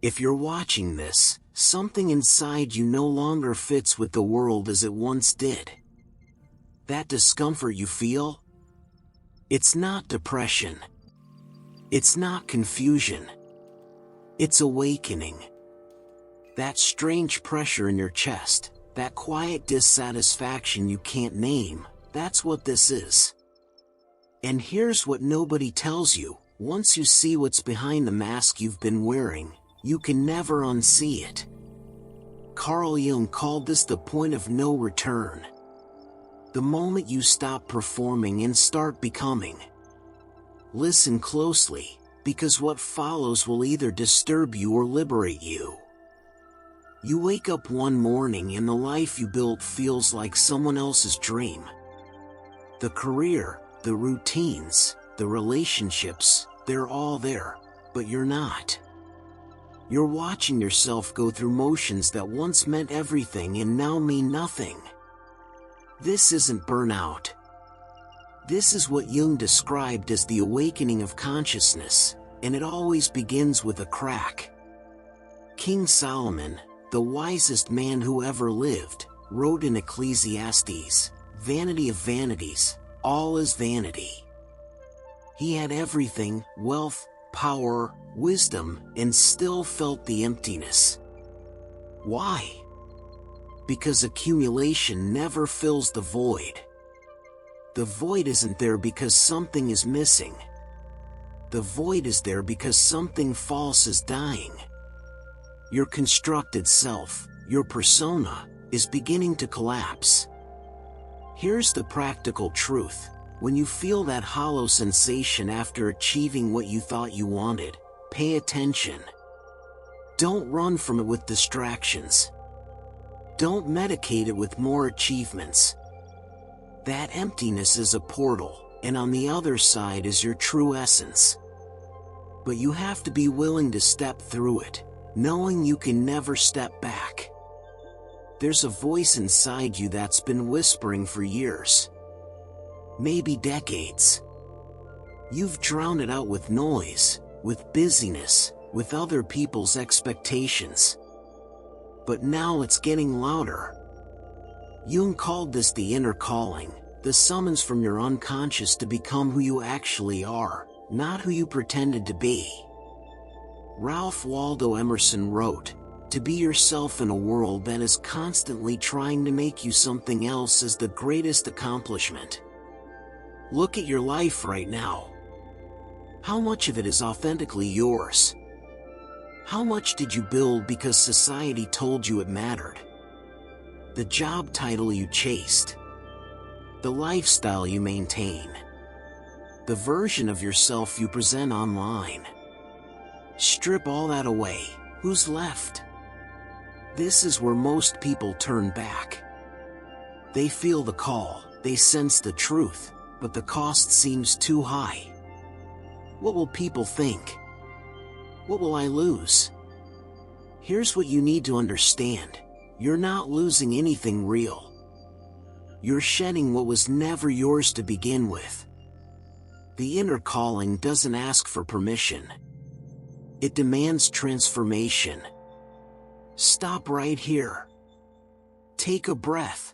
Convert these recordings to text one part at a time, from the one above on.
If you're watching this, something inside you no longer fits with the world as it once did. That discomfort you feel? It's not depression. It's not confusion. It's awakening. That strange pressure in your chest, that quiet dissatisfaction you can't name, that's what this is. And here's what nobody tells you: once you see what's behind the mask you've been wearing, you can never unsee it. Carl Jung called this the point of no return. The moment you stop performing and start becoming. Listen closely, because what follows will either disturb you or liberate you. You wake up one morning and the life you built feels like someone else's dream. The career, the routines, the relationships, they're all there, but you're not. You're watching yourself go through motions that once meant everything and now mean nothing. This isn't burnout. This is what Jung described as the awakening of consciousness, and it always begins with a crack. King Solomon, the wisest man who ever lived, wrote in Ecclesiastes, "Vanity of vanities, all is vanity." He had everything: wealth, power, wisdom, and still felt the emptiness. Why? Because accumulation never fills the void. The void isn't there because something is missing. The void is there because something false is dying. Your constructed self, your persona, is beginning to collapse. Here's the practical truth. When you feel that hollow sensation after achieving what you thought you wanted, pay attention. Don't run from it with distractions. Don't medicate it with more achievements. That emptiness is a portal, and on the other side is your true essence. But you have to be willing to step through it, knowing you can never step back. There's a voice inside you that's been whispering for years. Maybe decades. You've drowned it out with noise, with busyness, with other people's expectations. But now it's getting louder. Jung called this the inner calling, the summons from your unconscious to become who you actually are, not who you pretended to be. Ralph Waldo Emerson wrote, "To be yourself in a world that is constantly trying to make you something else is the greatest accomplishment." Look at your life right now. How much of it is authentically yours? How much did you build because society told you it mattered? The job title you chased? The lifestyle you maintain? The version of yourself you present online? Strip all that away, who's left? This is where most people turn back. They feel the call, they sense the truth, but the cost seems too high. What will people think? What will I lose? Here's what you need to understand. You're not losing anything real. You're shedding what was never yours to begin with. The inner calling doesn't ask for permission. It demands transformation. Stop right here. Take a breath.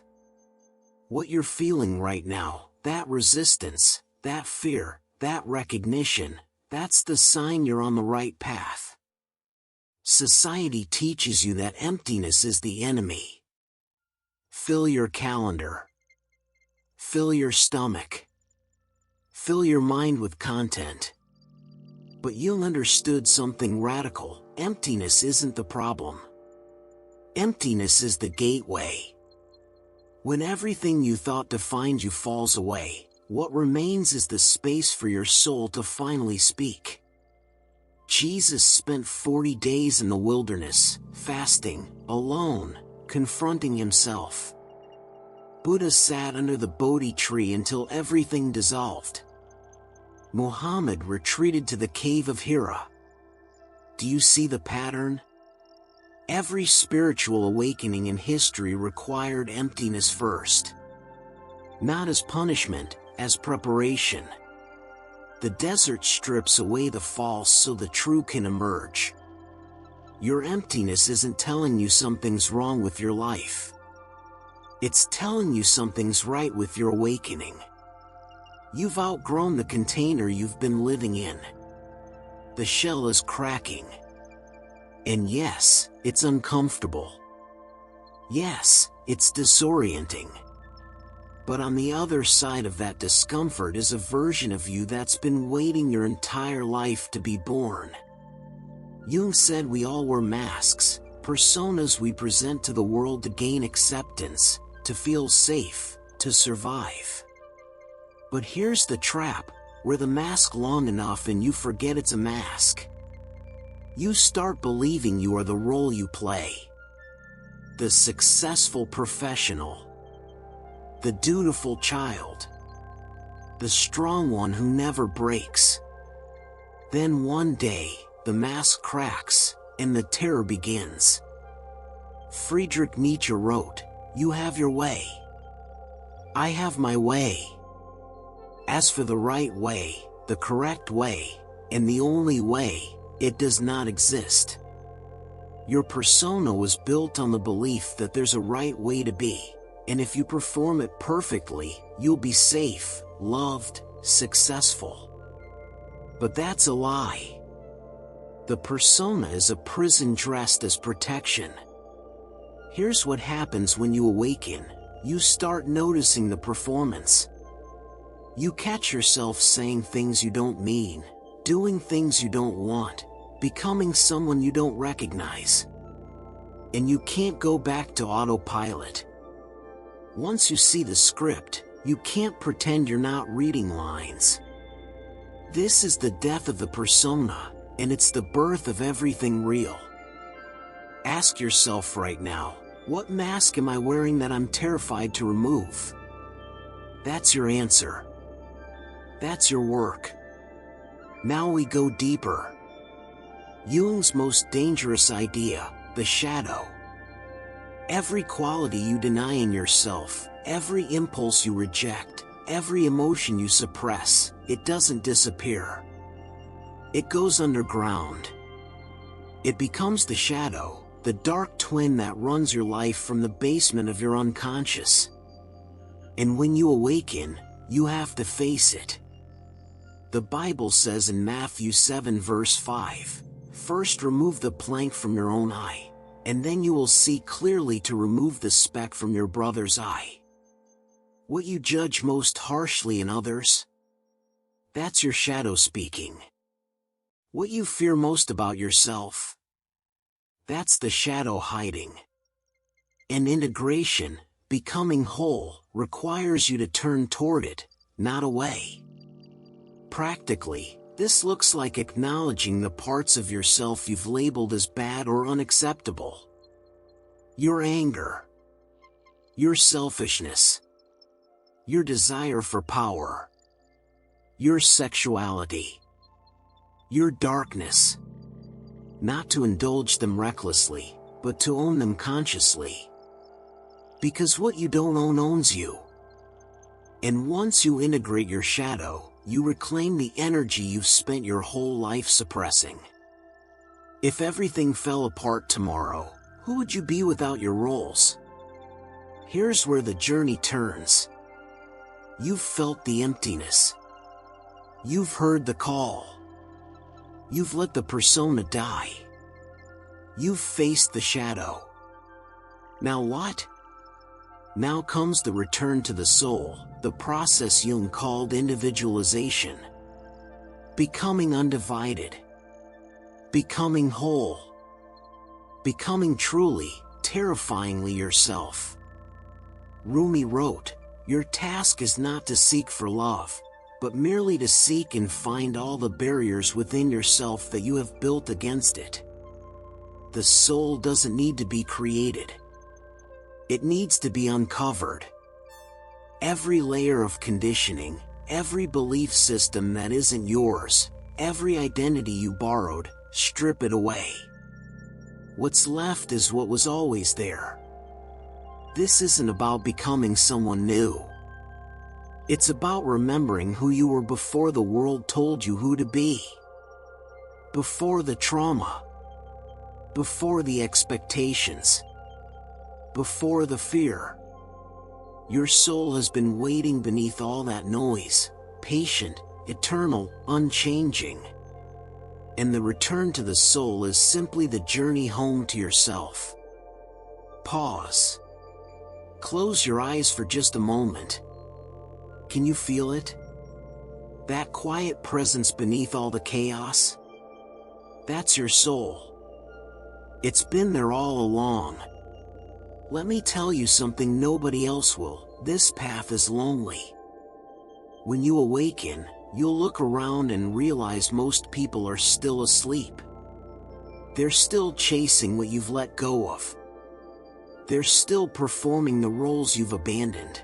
What you're feeling right now, that resistance, that fear, that recognition, that's the sign you're on the right path. Society teaches you that emptiness is the enemy. Fill your calendar. Fill your stomach. Fill your mind with content. But Jung understood something radical. Emptiness isn't the problem. Emptiness is the gateway. When everything you thought defined you falls away, what remains is the space for your soul to finally speak. Jesus spent 40 days in the wilderness, fasting, alone, confronting himself. Buddha sat under the Bodhi tree until everything dissolved. Muhammad retreated to the cave of Hira. Do you see the pattern? Every spiritual awakening in history required emptiness first. Not as punishment, as preparation. The desert strips away the false so the true can emerge. Your emptiness isn't telling you something's wrong with your life. It's telling you something's right with your awakening. You've outgrown the container you've been living in. The shell is cracking. And yes, it's uncomfortable. Yes, it's disorienting. But on the other side of that discomfort is a version of you that's been waiting your entire life to be born. Jung said we all wear masks, personas we present to the world to gain acceptance, to feel safe, to survive. But here's the trap: wear the mask long enough and you forget it's a mask. You start believing you are the role you play. The successful professional. The dutiful child. The strong one who never breaks. Then one day, the mask cracks, and the terror begins. Friedrich Nietzsche wrote, "You have your way. I have my way. As for the right way, the correct way, and the only way, it does not exist." Your persona was built on the belief that there's a right way to be, and if you perform it perfectly, you'll be safe, loved, successful. But that's a lie. The persona is a prison dressed as protection. Here's what happens when you awaken: you start noticing the performance. You catch yourself saying things you don't mean, doing things you don't want, becoming someone you don't recognize. And you can't go back to autopilot. Once you see the script, you can't pretend you're not reading lines. This is the death of the persona, and it's the birth of everything real. Ask yourself right now, what mask am I wearing that I'm terrified to remove? That's your answer. That's your work. Now we go deeper. Jung's most dangerous idea, the shadow. Every quality you deny in yourself, every impulse you reject, every emotion you suppress, it doesn't disappear. It goes underground. It becomes the shadow, the dark twin that runs your life from the basement of your unconscious. And when you awaken, you have to face it. The Bible says in Matthew 7 verse 5, "First remove the plank from your own eye, and then you will see clearly to remove the speck from your brother's eye." What you judge most harshly in others? That's your shadow speaking. What you fear most about yourself? That's the shadow hiding. And integration, becoming whole, requires you to turn toward it, not away. Practically, this looks like acknowledging the parts of yourself you've labeled as bad or unacceptable. Your anger. Your selfishness. Your desire for power. Your sexuality. Your darkness. Not to indulge them recklessly, but to own them consciously. Because what you don't own owns you. And once you integrate your shadow, you reclaim the energy you've spent your whole life suppressing. If everything fell apart tomorrow, who would you be without your roles? Here's where the journey turns. You've felt the emptiness. You've heard the call. You've let the persona die. You've faced the shadow. Now what? Now comes the return to the soul, the process Jung called individuation. Becoming undivided. Becoming whole. Becoming truly, terrifyingly yourself. Rumi wrote, "Your task is not to seek for love, but merely to seek and find all the barriers within yourself that you have built against it." The soul doesn't need to be created. It needs to be uncovered. Every layer of conditioning, every belief system that isn't yours, every identity you borrowed, strip it away. What's left is what was always there. This isn't about becoming someone new. It's about remembering who you were before the world told you who to be. Before the trauma. before the expectations, before the fear. Your soul has been waiting beneath all that noise, patient, eternal, unchanging. And the return to the soul is simply the journey home to yourself. Pause. Close your eyes for just a moment. Can you feel it? That quiet presence beneath all the chaos? That's your soul. It's been there all along. Let me tell you something nobody else will. This path is lonely. When you awaken, you'll look around and realize most people are still asleep. They're still chasing what you've let go of. They're still performing the roles you've abandoned.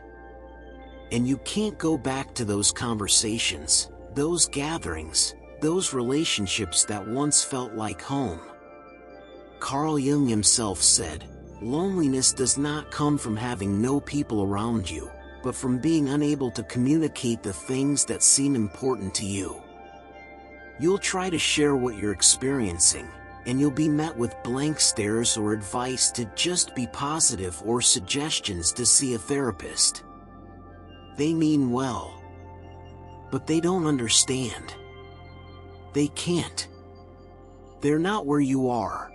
And you can't go back to those conversations, those gatherings, those relationships that once felt like home. Carl Jung himself said, "Loneliness does not come from having no people around you, but from being unable to communicate the things that seem important to you." You'll try to share what you're experiencing, and you'll be met with blank stares or advice to just be positive or suggestions to see a therapist. They mean well, but they don't understand. They can't. They're not where you are.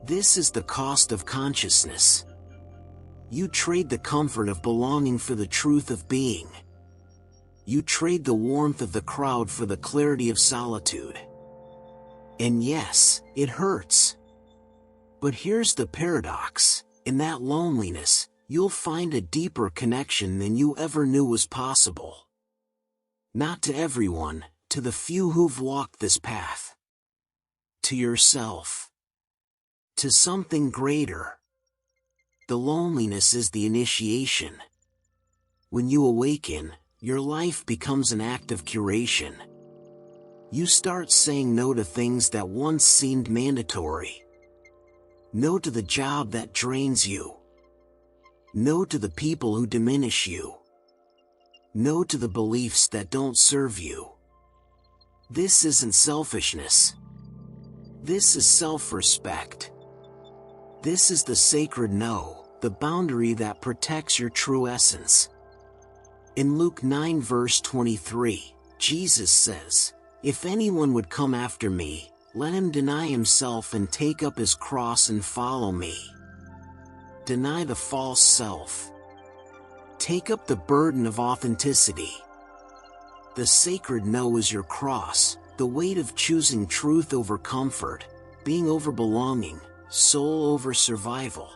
This is the cost of consciousness. You trade the comfort of belonging for the truth of being. You trade the warmth of the crowd for the clarity of solitude. And yes, it hurts. But here's the paradox. In that loneliness, you'll find a deeper connection than you ever knew was possible. Not to everyone, to the few who've walked this path. To yourself. To something greater. The loneliness is the initiation. When you awaken, your life becomes an act of curation. You start saying no to things that once seemed mandatory. No to the job that drains you. No to the people who diminish you. No to the beliefs that don't serve you. This isn't selfishness. This is self-respect. This is the sacred no, the boundary that protects your true essence. In Luke 9 verse 23, Jesus says, "If anyone would come after me, let him deny himself and take up his cross and follow me." Deny the false self. Take up the burden of authenticity. The sacred no is your cross, the weight of choosing truth over comfort, being over belonging, soul over survival.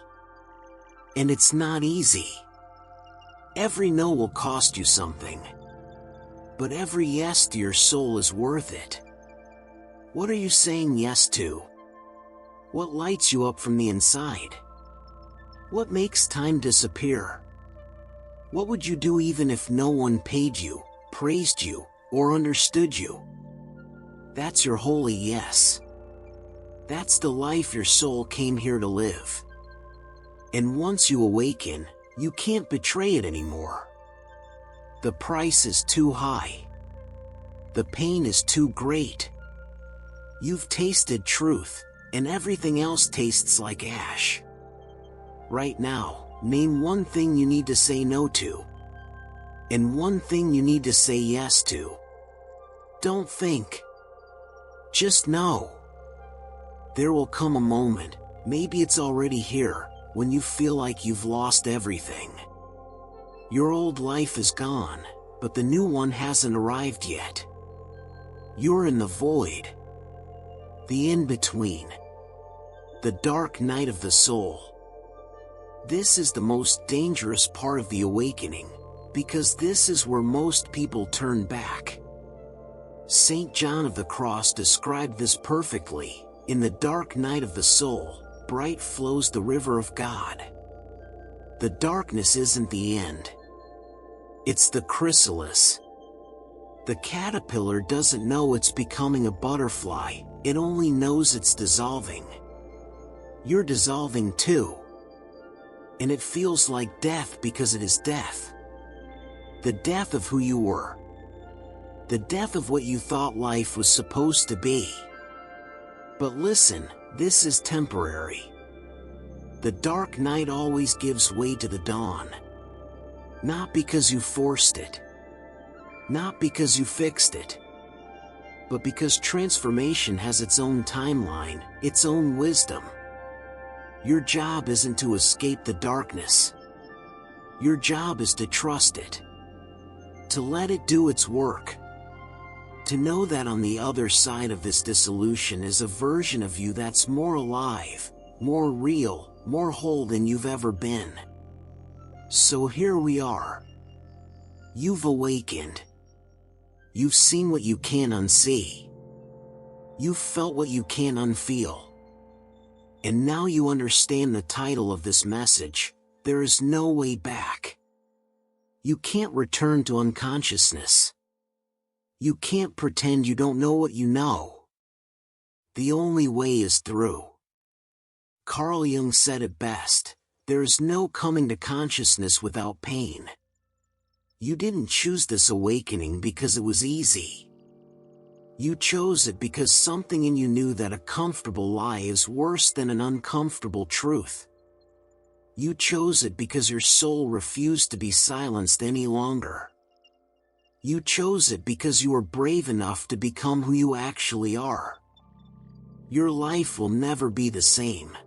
And it's not easy. Every no will cost you something. But every yes to your soul is worth it. What are you saying yes to? What lights you up from the inside? What makes time disappear? What would you do even if no one paid you, praised you, or understood you? That's your holy yes. That's the life your soul came here to live. And once you awaken, you can't betray it anymore. The price is too high. The pain is too great. You've tasted truth, and everything else tastes like ash. Right now, name one thing you need to say no to. And one thing you need to say yes to. Don't think. Just know. There will come a moment, maybe it's already here, when you feel like you've lost everything. Your old life is gone, but the new one hasn't arrived yet. You're in the void. The in-between. The dark night of the soul. This is the most dangerous part of the awakening, because this is where most people turn back. St. John of the Cross described this perfectly. In the dark night of the soul, bright flows the river of God. The darkness isn't the end. It's the chrysalis. The caterpillar doesn't know it's becoming a butterfly, it only knows it's dissolving. You're dissolving too. And it feels like death because it is death. The death of who you were. The death of what you thought life was supposed to be. But listen, This is temporary. The dark night always gives way to the dawn. Not because you forced it. Not because you fixed it. But because transformation has its own timeline, its own wisdom. Your job isn't to escape the darkness. Your job is to trust it. To let it do its work. To know that on the other side of this dissolution is a version of you that's more alive, more real, more whole than you've ever been. So here we are. You've awakened. You've seen what you can't unsee. You've felt what you can't unfeel. And now you understand the title of this message, There is no way back. You can't return to unconsciousness. You can't pretend you don't know what you know. The only way is through. Carl Jung said it best, there is no coming to consciousness without pain. You didn't choose this awakening because it was easy. You chose it because something in you knew that a comfortable lie is worse than an uncomfortable truth. You chose it because your soul refused to be silenced any longer. You chose it because you were brave enough to become who you actually are. Your life will never be the same.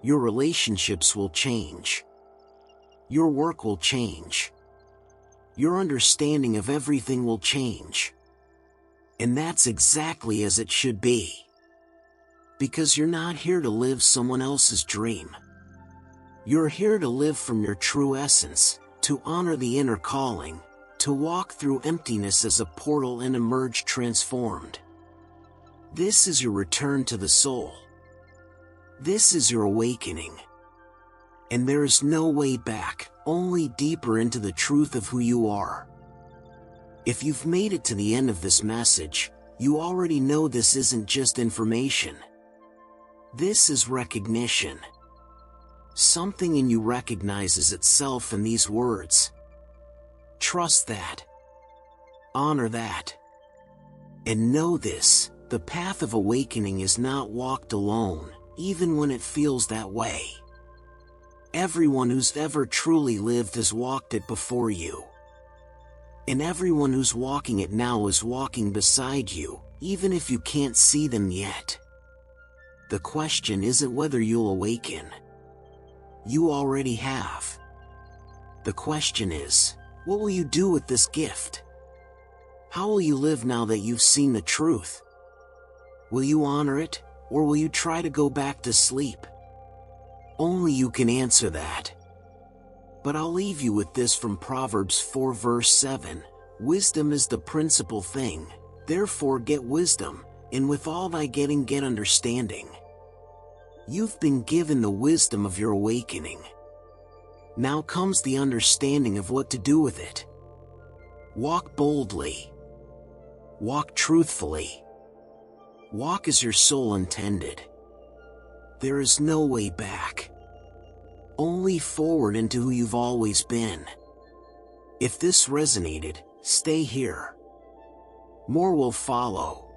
Your relationships will change. Your work will change. Your understanding of everything will change. And that's exactly as it should be. Because you're not here to live someone else's dream. You're here to live from your true essence, to honor the inner calling, to walk through emptiness as a portal and emerge transformed. This is your return to the soul. This is your awakening. And there is no way back, only deeper into the truth of who you are. If you've made it to the end of this message, you already know this isn't just information. This is recognition. Something in you recognizes itself in these words. Trust that. Honor that. And know this, the path of awakening is not walked alone, even when it feels that way. Everyone who's ever truly lived has walked it before you. And everyone who's walking it now is walking beside you, even if you can't see them yet. The question isn't whether you'll awaken. You already have. The question is, what will you do with this gift? How will you live now that you've seen the truth? Will you honor it, or will you try to go back to sleep? Only you can answer that. But I'll leave you with this from Proverbs 4 verse 7, Wisdom is the principal thing, therefore get wisdom, and with all thy getting get understanding. You've been given the wisdom of your awakening. Now comes the understanding of what to do with it. Walk boldly. Walk truthfully. Walk as your soul intended. There is no way back. Only forward into who you've always been. If this resonated, stay here. More will follow.